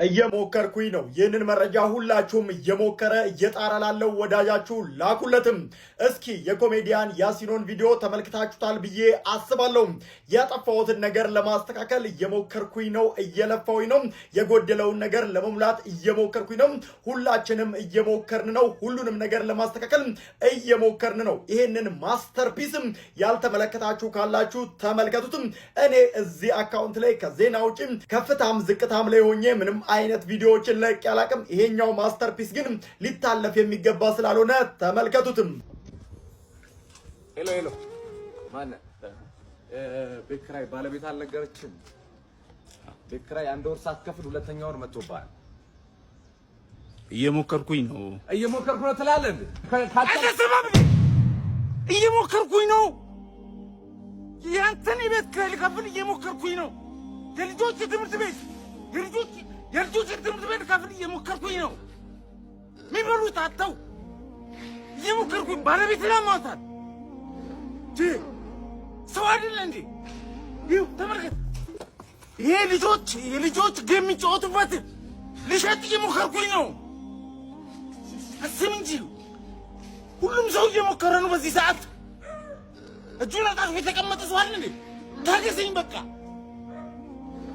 እየሞከርኩኝ ነው። ይህንን መረጃ ሁላችሁም እየሞከረ እየጣረ ላለው ወዳጃችሁ ላኩለትም። እስኪ የኮሜዲያን ያሲኖን ቪዲዮ ተመልክታችሁታል ብዬ አስባለሁ። ያጠፋሁትን ነገር ለማስተካከል እየሞከርኩኝ ነው፣ እየለፋሁኝ ነው። የጎደለውን ነገር ለመሙላት እየሞከርኩኝ ነው። ሁላችንም እየሞከርን ነው። ሁሉንም ነገር ለማስተካከል እየሞከርን ነው። ይሄንን ማስተርፒስም ያልተመለከታችሁ ካላችሁ ተመልከቱትም። እኔ እዚህ አካውንት ላይ ከዜና ውጪ ከፍታም ዝቅታም ላይ ሆኜ ምንም አይነት ቪዲዮዎችን ለቅ ያላቅም። ይሄኛው ማስተርፒስ ግን ሊታለፍ የሚገባ ስላልሆነ ተመልከቱትም። ሄሎ ማን ቤት ኪራይ ባለቤት አልነገረችም? ቤት ኪራይ አንድ ወር ሳትከፍል ሁለተኛ ወር መጥቶብሃል። እየሞከርኩኝ ነው ትላለህ እንዴ? እየሞከርኩኝ ነው። ያንተን የቤት ኪራይ ልከፍል እየሞከርኩኝ ነው። የልጆች ትምህርት ቤት ትምህርት ቤት ከፍል እየሞከርኩኝ ነው። የሚበሉት አጥተው እየሞከርኩኝ ባለቤት ለማውጣት ሰው አይደለ እንዴ? ይኸው ተመልከት። ይሄ የልጆች ጌም የሚጫወቱበት ልሸጥ እየሞከርኩኝ ነው። አስብ እንጂ ሁሉም ሰው እየሞከረ ነው። በዚህ ሰዓት እጁን አጣጥፎ የተቀመጠ ሰው አለ እንዴ? ታገሰኝ፣ በቃ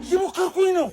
እየሞከርኩኝ ነው።